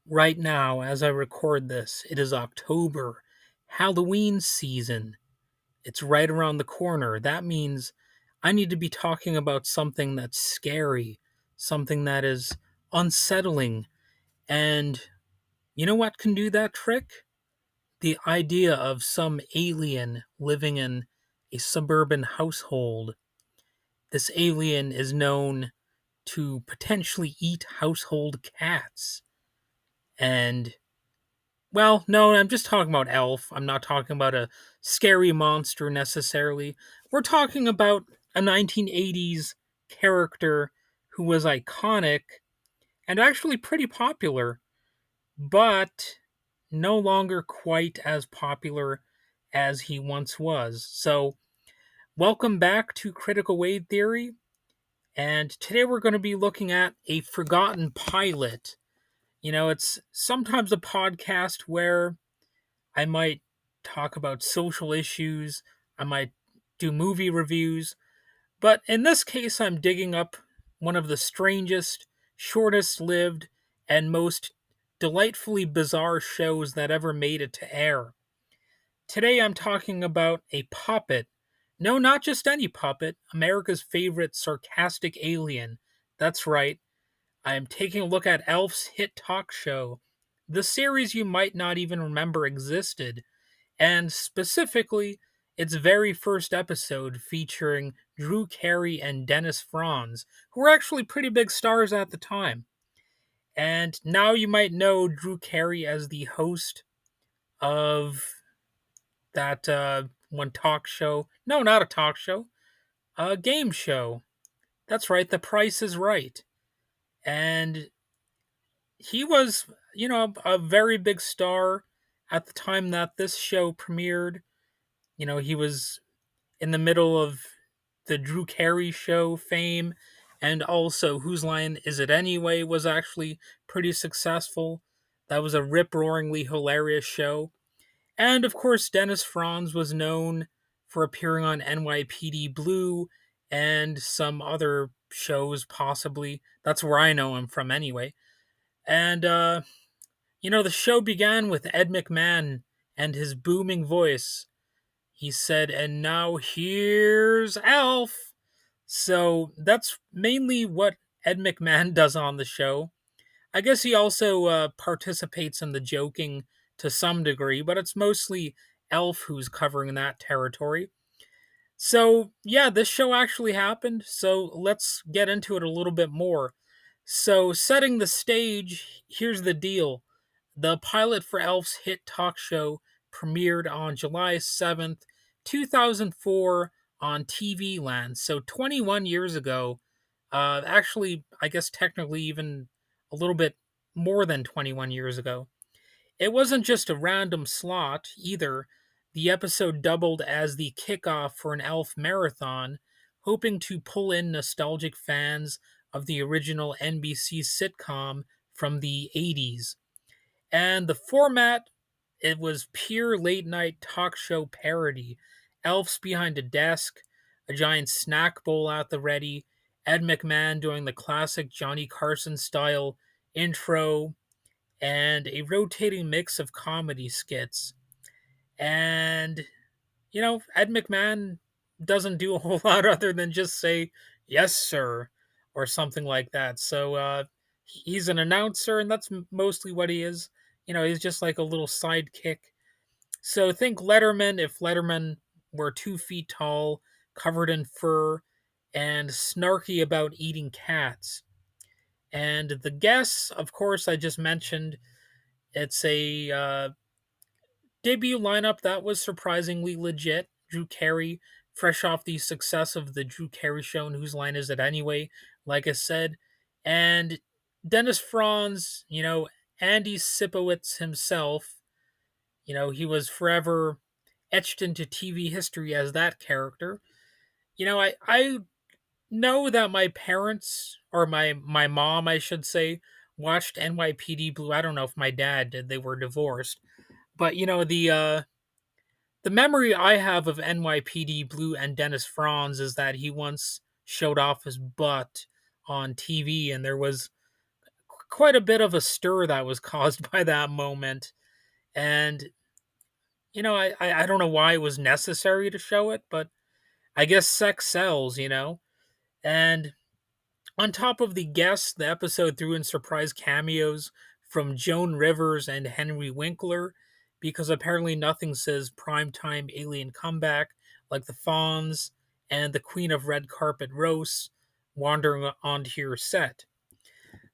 Right now, as I record this, it is October, Halloween season. It's right around the corner. That means I need to be talking about something that's scary, something that is unsettling. And you know what can do that trick? The idea of some alien living in a suburban household. This alien is known to potentially eat household cats. And Well, no, I'm just talking about Elf. I'm not talking about a scary monster necessarily. We're talking about a 1980s character who was iconic and actually pretty popular, but no longer quite as popular as he once was. So, welcome back to Critical Wave Theory, and today we're going to be looking at a forgotten pilot. It's sometimes a podcast where I might talk about social issues, I might do movie reviews, but in this case, I'm digging up one of the strangest, shortest lived, and most delightfully bizarre shows that ever made it to air. Today, I'm talking about a puppet. No, not just any puppet, America's favorite sarcastic alien. That's right, I am taking a look at Elf's hit talk show, the series you might not even remember existed, and specifically its very first episode featuring Drew Carey and Dennis Franz, who were actually pretty big stars at the time. And now you might know Drew Carey as the host of that one talk show. No, not a talk show, a game show. That's right, The Price is Right. And he was, a very big star at the time that this show premiered. He was in the middle of the Drew Carey show fame, and also Whose Line Is It Anyway was actually pretty successful. That was a rip roaringly hilarious show. And of course, Dennis Franz was known for appearing on NYPD Blue and some other shows, possibly. That's where I know him from anyway. And, the show began with Ed McMahon and his booming voice. He said, "And now here's Alf." So that's mainly what Ed McMahon does on the show. I guess he also participates in the joking to some degree, but it's mostly Elf who's covering that territory. So, yeah, this show actually happened, so let's get into it a little bit more. So, setting the stage, here's the deal. The pilot for Elf's hit talk show premiered on July 7th, 2004 on TV Land. So 21 years ago, actually, I guess technically even a little bit more than 21 years ago. It wasn't just a random slot either. The episode doubled as the kickoff for an Elf marathon, hoping to pull in nostalgic fans of the original NBC sitcom from the 80s. And the format, it was pure late night talk show parody. Elves behind a desk, a giant snack bowl at the ready, Ed McMahon doing the classic Johnny Carson style intro, and a rotating mix of comedy skits. And, Ed McMahon doesn't do a whole lot other than just say, "Yes, sir," or something like that. So he's an announcer, and that's mostly what he is. He's just like a little sidekick. So think Letterman if Letterman were 2 feet tall, covered in fur, and snarky about eating cats. And the guests, of course, I just mentioned, it's a debut lineup that was surprisingly legit. Drew Carey, fresh off the success of the Drew Carey show and Whose Line Is It Anyway, like I said. And Dennis Franz, Andy Sipowicz himself, he was forever etched into TV history as that character. I know that my parents, or my mom, I should say, watched NYPD Blue. I don't know if my dad did, they were divorced. But, the memory I have of NYPD Blue and Dennis Franz is that he once showed off his butt on TV, and there was quite a bit of a stir that was caused by that moment. And, I don't know why it was necessary to show it, but I guess sex sells, And on top of the guests, the episode threw in surprise cameos from Joan Rivers and Henry Winkler, because apparently nothing says primetime alien comeback like the Fonz and the Queen of Red Carpet roasts wandering onto your set.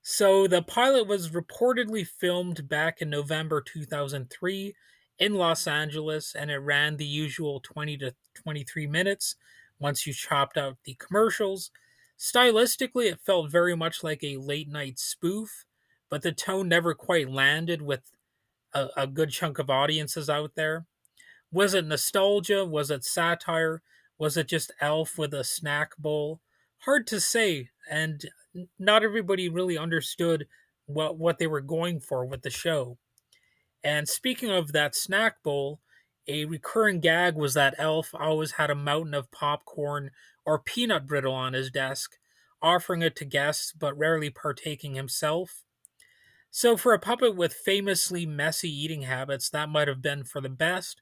So the pilot was reportedly filmed back in November 2003 in Los Angeles, and it ran the usual 20 to 23 minutes once you chopped out the commercials. Stylistically, it felt very much like a late night spoof, but the tone never quite landed with a good chunk of audiences out there. Was it nostalgia? Was it satire? Was it just Elf with a snack bowl? Hard to say, and not everybody really understood what they were going for with the show. And speaking of that snack bowl, a recurring gag was that Elf always had a mountain of popcorn or peanut brittle on his desk, offering it to guests but rarely partaking himself. So, for a puppet with famously messy eating habits, that might have been for the best.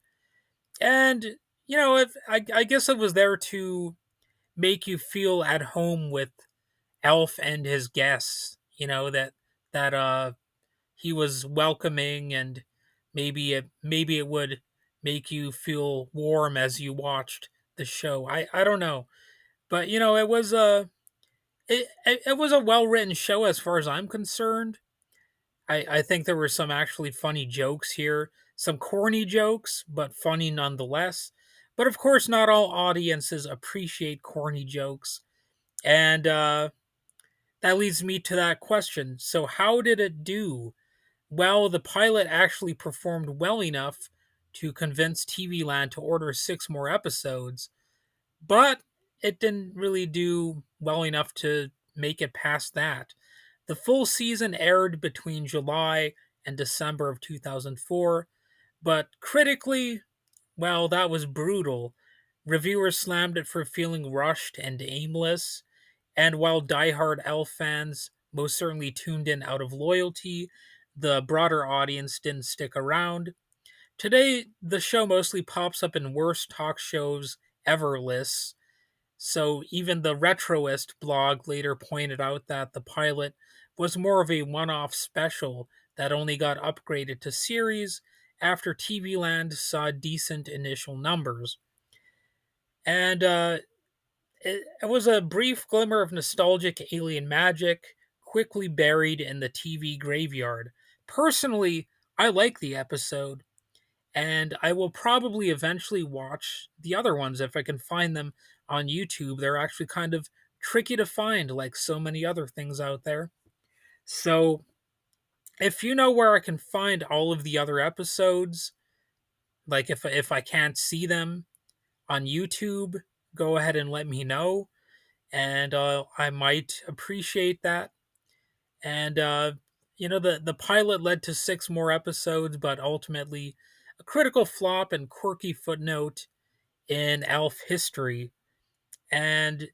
And if I guess it was there to make you feel at home with Elf and his guests. That he was welcoming, and maybe it would make you feel warm as you watched the show. I don't know, but it was a well written show as far as I'm concerned. I think there were some actually funny jokes here, some corny jokes, but funny nonetheless. But of course, not all audiences appreciate corny jokes. And that leads me to that question. So, how did it do? Well, the pilot actually performed well enough to convince TV Land to order 6 more episodes, but it didn't really do well enough to make it past that. The full season aired between July and December of 2004, but critically, well, that was brutal. Reviewers slammed it for feeling rushed and aimless, and while diehard Elf fans most certainly tuned in out of loyalty, the broader audience didn't stick around. Today, the show mostly pops up in worst talk shows ever lists, so even the Retroist blog later pointed out that the pilot was more of a one-off special that only got upgraded to series after TV Land saw decent initial numbers. And it was a brief glimmer of nostalgic alien magic, quickly buried in the TV graveyard. Personally, I like the episode, and I will probably eventually watch the other ones if I can find them on YouTube. They're actually kind of tricky to find, like so many other things out there. So, if you know where I can find all of the other episodes, like if I can't see them on YouTube, go ahead and let me know, and I might appreciate that. And the pilot led to 6 more episodes, but ultimately a critical flop and quirky footnote in Elf history. And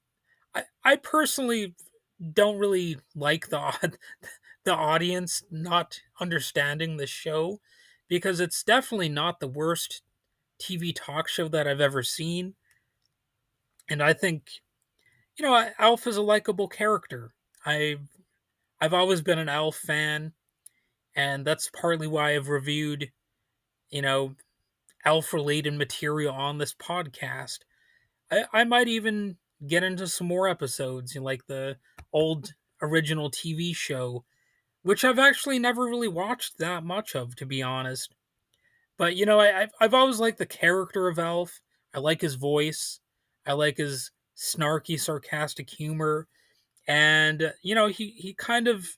I personally don't really like the audience not understanding the show, because it's definitely not the worst TV talk show that I've ever seen. And I think Elf is a likable character. I've always been an Elf fan, and that's partly why I've reviewed you know Elf related material on this podcast. I might even get into some more episodes, like the old original TV show, which I've actually never really watched that much of, to be honest. But I've always liked the character of Elf. I like his voice. I like his snarky, sarcastic humor, and he kind of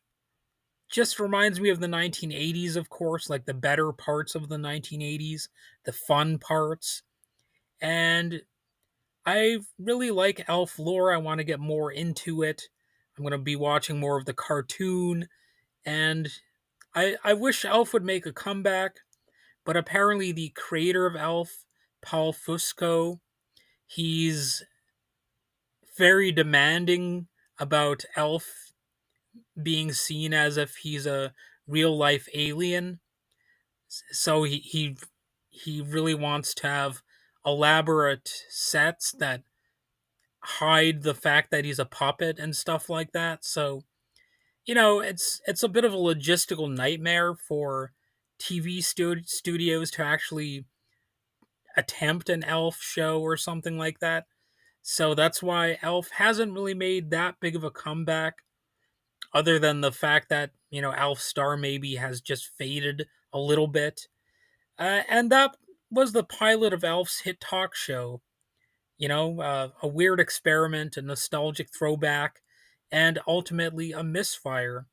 just reminds me of the 1980s, of course, like the better parts of the 1980s, the fun parts. And I really like Elf lore. I want to get more into it. I'm going to be watching more of the cartoon. And I wish Elf would make a comeback, but apparently the creator of Elf, Paul Fusco, he's very demanding about Elf being seen as if he's a real life alien. So he really wants to have elaborate sets that hide the fact that he's a puppet and stuff like that. So, it's a bit of a logistical nightmare for studios to actually attempt an elf show or something like that. So that's why Elf hasn't really made that big of a comeback, other than the fact that, Elf Star maybe has just faded a little bit. And that was the pilot of Elf's hit talk show. A weird experiment, a nostalgic throwback, and ultimately a misfire.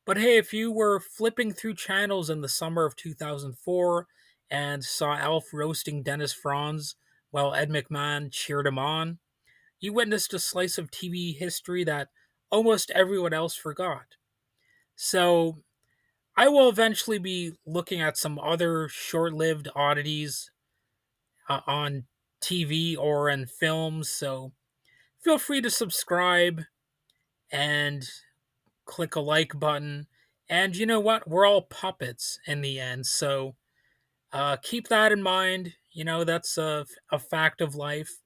But hey, if you were flipping through channels in the summer of 2004 and saw Elf roasting Dennis Franz while Ed McMahon cheered him on, you witnessed a slice of TV history that almost everyone else forgot. So, I will eventually be looking at some other short lived oddities on TV or in films, so feel free to subscribe and click a like button. And you know what? We're all puppets in the end, so keep that in mind. That's a fact of life.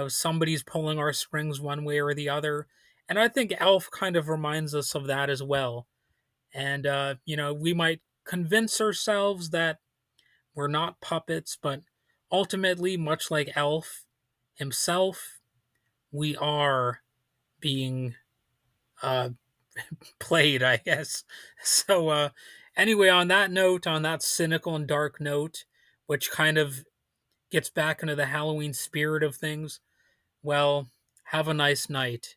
Somebody's pulling our strings one way or the other. And I think Elf kind of reminds us of that as well. And, we might convince ourselves that we're not puppets, but ultimately, much like Elf himself, we are being uh, played, I guess. So, anyway, on that note, on that cynical and dark note, which kind of gets back into the Halloween spirit of things, well, have a nice night.